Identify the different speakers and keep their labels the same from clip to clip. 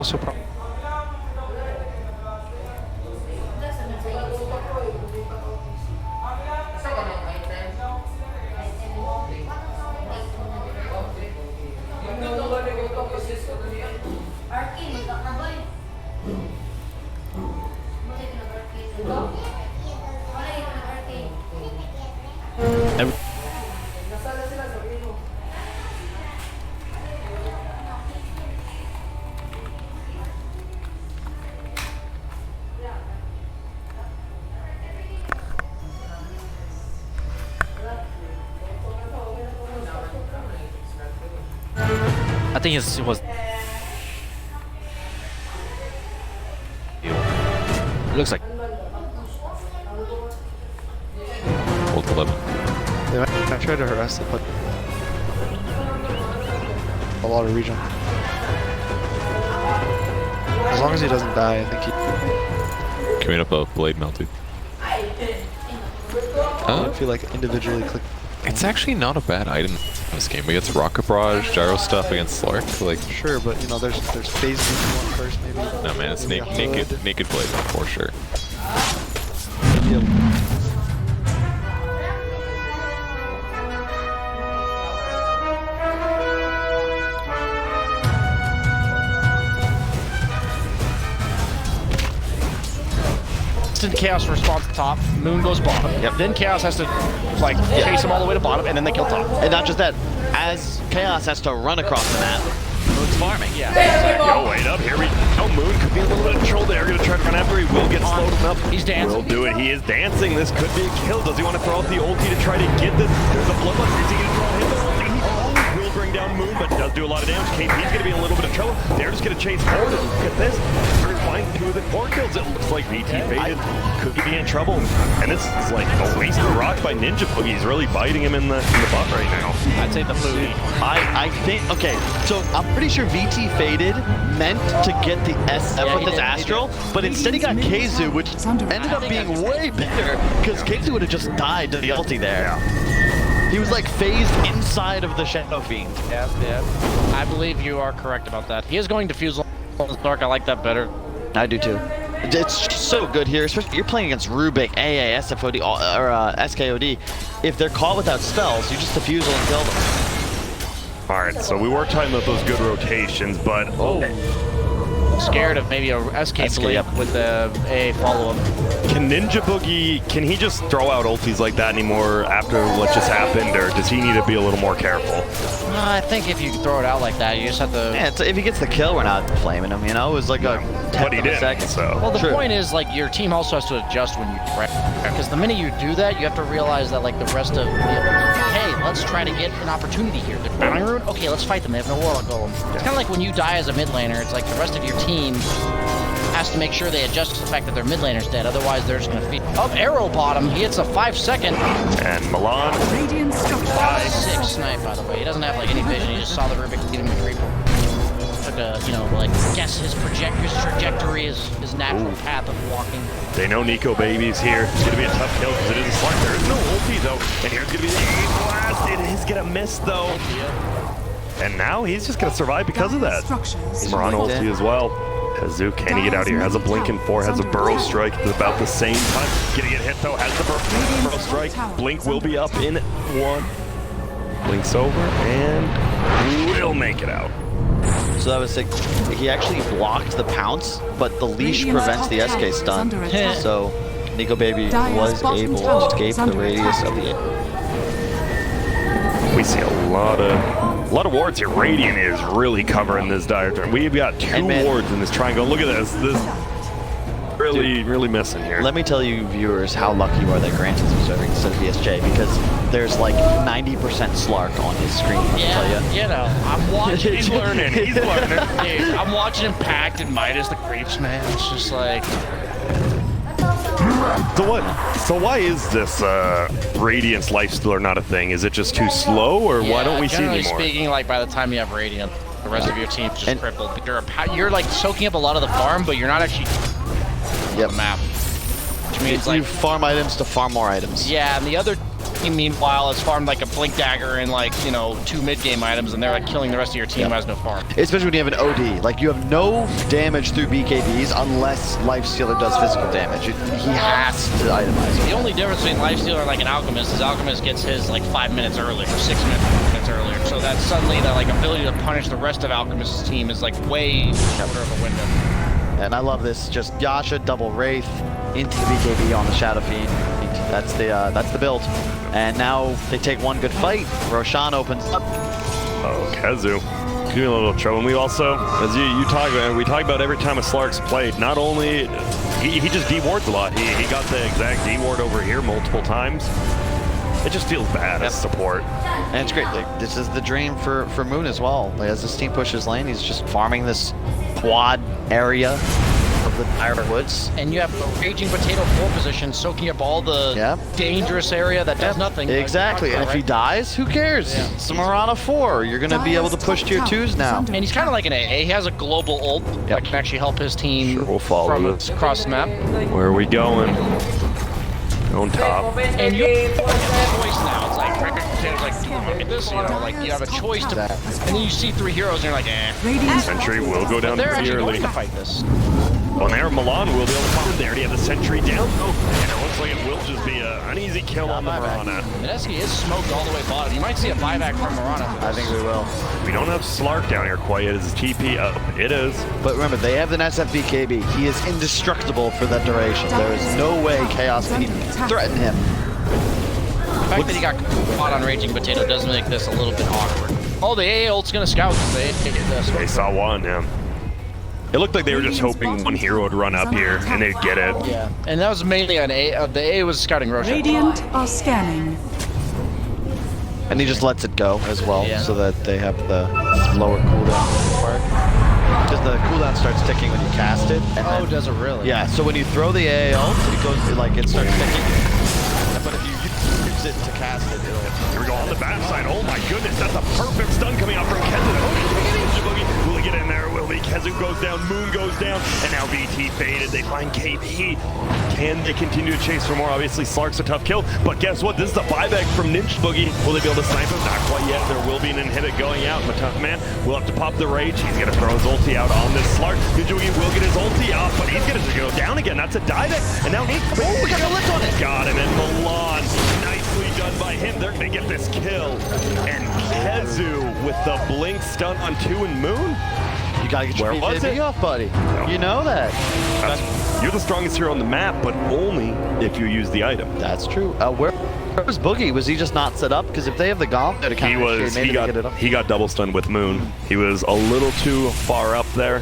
Speaker 1: seu próprio.
Speaker 2: I think it was. It looks like. Hold 11.
Speaker 1: I tried to harass it, but a lot of region. As long as he doesn't die, I think he.
Speaker 3: Coming up a blade melted.
Speaker 1: I feel like individually click.
Speaker 3: It's actually not a bad item in this game. We get rocket barrage, gyro stuff against Slark. Like
Speaker 1: Sure, but you know, there's phases if you want first, maybe.
Speaker 3: no man, it's
Speaker 1: Maybe a
Speaker 3: naked blade for sure.
Speaker 1: Yep.
Speaker 4: Instant Chaos responds to top, Moon goes bottom.
Speaker 5: Yep.
Speaker 4: Then Chaos has to like chase him all the way to bottom, and then they kill top.
Speaker 5: And not just that, as Chaos has to run across the map, Moon's farming.
Speaker 4: Yeah.
Speaker 6: Yo, wait up, here we go. Moon could be a little bit in trouble there. Gonna try to run after. He will get slowed up.
Speaker 4: He's dancing.
Speaker 6: Will do it. He is dancing. This could be a kill. Does he want to throw out the ulti to try to get this? There's a bloodlust. Is he gonna draw him? Will bring down Moon, but does do a lot of damage. KP's gonna be in a little bit of trouble. They're just gonna chase forward. And look at this. Very fine. 2 of the 4 kills. It looks like VT faded. Could be in trouble. And this is like a waste of rock by Ninja Boogie. He's really biting him in the butt right now.
Speaker 4: I'd say the booty.
Speaker 5: I think, okay, so I'm pretty sure VT faded meant to get the SF with his Astral, but instead he got Keizu, which ended up being way better, because Keizu would have just died to the ulti there. He was like phased inside of the Shadow Fiend.
Speaker 4: Yeah. I believe you are correct about that. He is going to fuse on the Dark. I like that better.
Speaker 5: I do too. It's just so good here, especially you're playing against Rubik, AA, SFOD, or SKOD. If they're caught without spells, you just defuse and kill them.
Speaker 6: All right, so we were talking about those good rotations, but
Speaker 4: Scared of maybe a SK blink
Speaker 5: yep.
Speaker 4: with the A follow-up.
Speaker 6: can Ninja Boogie, can he just throw out ultis like that anymore after what just happened, or does he need to be a little more careful?
Speaker 4: I think if you throw it out like that, you just have to.
Speaker 5: Yeah, if he gets the kill, we're not flaming him, you know? It was like a
Speaker 6: But he
Speaker 5: tenth of a
Speaker 6: didn't,
Speaker 5: second.
Speaker 6: so.
Speaker 4: Well, the
Speaker 5: True.
Speaker 4: point is, like, your team also has to adjust when you threat. Because the minute you do that, you have to realize that, like, the rest of, hey, let's try to get an opportunity here. They're Bounding Rune? Okay, let's fight them. They have no Warlock Golem. It's kind of like when you die as a mid laner, it's like the rest of your team has to make sure they adjust to the fact that their mid laner's dead. Otherwise, they're just going to feed. Up arrow bottom, he hits a 5-second.
Speaker 6: And Milan,
Speaker 4: 5-6 snipe, by the way. He doesn't have, like, any vision. He just saw the Rubik get him with creep. Took a, you know, like, guess his trajectory, his natural path of walking.
Speaker 6: they know Nico Baby's here. It's going to be a tough kill because it is a slug. There is no ulti, though. And here's going to be the aim blast. It is going to miss, though. And now he's just going to survive because of that. Moran ulti as well. Kazu, can he get out of here? Has a blink in 4, has a burrow strike at about the same time. Gonna get hit though, has the burrow strike. Blink will be up in 1. Blink's over and will make it out.
Speaker 5: So that was sick. He actually blocked the pounce, but the leash prevents the SK stun. So Nico Baby was able to escape the radius of the
Speaker 6: We see a lot of wards here. Radiant is really covering this diagram. We've got 2 wards in this triangle. Look at this. This really missing here.
Speaker 5: Let me tell you, viewers, how lucky you are that Grant is observing instead of BSJ, because there's like 90% Slark on his screen.
Speaker 4: You know, I'm watching.
Speaker 6: He's learning. He's learning.
Speaker 4: Dude, I'm watching him packed and Midas the creeps, man. It's just like.
Speaker 6: So what? So why is this Radiance lifestealer not a thing? Is it just too slow, or why don't we see it anymore?
Speaker 4: Generally speaking, like by the time you have Radiant, the rest of your team's just crippled. You're like soaking up a lot of the farm, but you're not actually on the map. Which means
Speaker 5: you
Speaker 4: like
Speaker 5: farm items to farm more items.
Speaker 4: yeah, and the other team, meanwhile, has farmed like a Blink Dagger and like, you know, 2 mid-game items, and they're like killing the rest of your team who has no farm.
Speaker 5: Especially when you have an OD. Like, you have no damage through BKBs unless Lifestealer does physical damage. He has to itemize it.
Speaker 4: The only difference between Lifestealer and like an Alchemist is Alchemist gets his like 5 minutes earlier or 6 minutes earlier. So that suddenly that like ability to punish the rest of Alchemist's team is like way shorter of a window.
Speaker 5: And I love this. Just Yasha double Wraith into the BKB on the Shadow Fiend. That's the build. And now they take one good fight. Roshan opens up.
Speaker 6: Oh, Kazu. Doing a little trouble. And we also, as you talk about, we talk about every time a Slark's played, not only, he just dewards a lot. He got the exact deward over here multiple times. It just feels bad as support.
Speaker 5: And it's great. Like, this is the dream for Moon as well. Like, as this team pushes lane, he's just farming this quad area of the Dire Woods.
Speaker 4: And you have a Raging Potato 4 position soaking up all the dangerous area that does nothing.
Speaker 5: Exactly. And if he dies, who cares?
Speaker 4: Yeah.
Speaker 5: It's a Marana 4. You're going to be able to push tier 2s now.
Speaker 4: And he's kind of like an AA. He has a global ult that can actually help his team
Speaker 6: Sure, we'll follow
Speaker 4: from
Speaker 6: this.
Speaker 4: across the map.
Speaker 6: Where are we going? On top.
Speaker 4: And you have a choice now. It's like, Potato's like, do you look at this? You know, like, you have a choice to... And then you see 3 heroes and you're like, eh.
Speaker 6: Sentry will go down
Speaker 4: They're
Speaker 6: pretty
Speaker 4: actually
Speaker 6: early.
Speaker 4: going to fight this.
Speaker 6: Well, there Milan will be able to find. They already have the Sentry down. Oh, and it looks like it will just be an easy kill on the Marana.
Speaker 4: Mineski is smoked all the way bottom. You might see a buyback from Marana.
Speaker 5: I think we will.
Speaker 6: We don't have Slark down here quite yet. Is TP up? It is.
Speaker 5: But remember, they have an SFBKB. He is indestructible for that duration. There is no way Chaos can even threaten him.
Speaker 4: The fact that he got caught on Raging Potato does make this a little bit awkward. Oh, the AA ult's gonna scout.
Speaker 6: They saw one, yeah. It looked like they were just hoping one hero would run up here and they'd get it.
Speaker 4: Yeah, and that was mainly on A. The A was scouting Roshan.
Speaker 7: Radiant are scanning.
Speaker 5: And he just lets it go as well, so that they have the lower cooldown part. Because the cooldown starts ticking when you cast it. And then,
Speaker 4: does it really?
Speaker 5: Yeah, so when you throw the AA ult, it goes, it starts ticking. But if you use it to cast it, it'll...
Speaker 6: Here we go on the backside. Oh my goodness, that's a perfect stun coming out from Kezu. Will he get in there? Will he? Kezu goes down, Moon goes down, and now VT faded. They find KP. Can they continue to chase for more? Obviously, Slark's a tough kill, but guess what? This is the buyback from Ninja Boogie. Will they be able to snipe him? Not quite yet. There will be an inhibit going out. The tough man will have to pop the rage. He's going to throw his ulti out on this Slark. Ninja Boogie will get his ulti off, but he's going to go down again. That's a dieback, and now Nick. Oh, we got the lift on it. Got him, and Milan. Nicely done by him. They're going to get this kill. And Kezu with the blink stun on 2 and Moon.
Speaker 5: You gotta get your BKB off, buddy.
Speaker 6: No.
Speaker 5: You know that.
Speaker 6: You're the strongest hero on the map, but only if you use the item.
Speaker 5: That's true. Where was Boogie? Was he just not set up? Because if they have the gauntlet to kind
Speaker 6: He got double stunned with Moon. He was a little too far up there.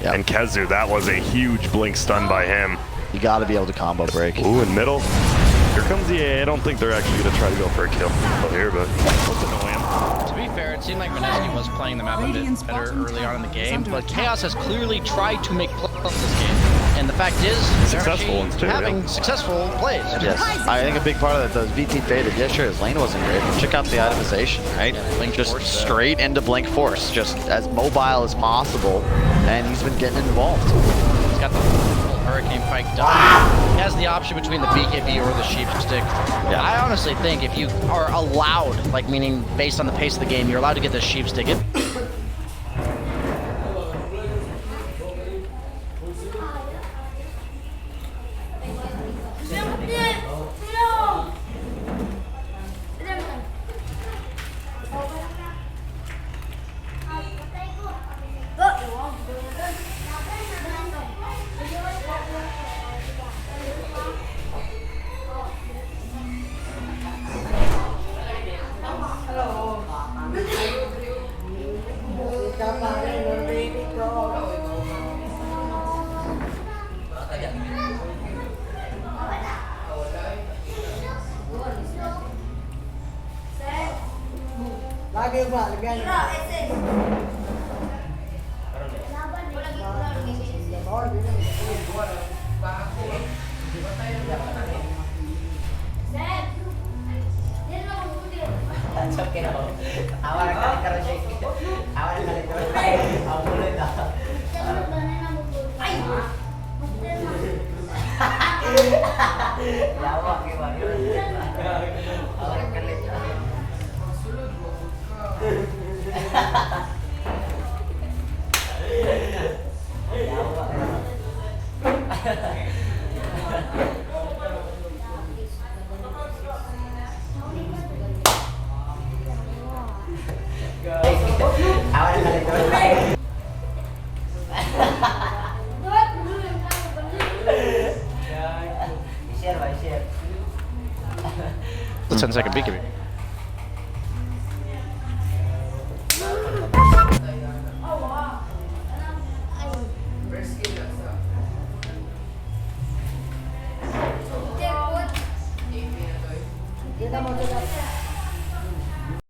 Speaker 5: Yep.
Speaker 6: And Kezu, that was a huge blink stun by him.
Speaker 5: You gotta be able to combo break.
Speaker 6: Ooh, in middle. Here comes the A. I don't think they're actually gonna try to go for a kill here, but let's annoy him.
Speaker 4: To be fair, it seemed like Mineski was playing the map a bit better early on in the game, but Chaos has clearly tried to make plays this game. And the fact is,
Speaker 6: Successful ones too,
Speaker 4: having successful plays.
Speaker 5: Yes, I think a big part of that though is VT faded. Yeah, sure, his lane wasn't great, but check out the itemization, right?
Speaker 4: Blink
Speaker 5: just
Speaker 4: Force,
Speaker 5: straight into Blink Force, just as mobile as possible, and he's been getting involved.
Speaker 4: He's got the full Hurricane Pike done. He has the option between the BKB or the Sheep Stick.
Speaker 5: Yeah.
Speaker 4: I honestly think if you are allowed, like meaning based on the pace of the game, you're allowed to get the Sheep Stick. The 10-second beacon.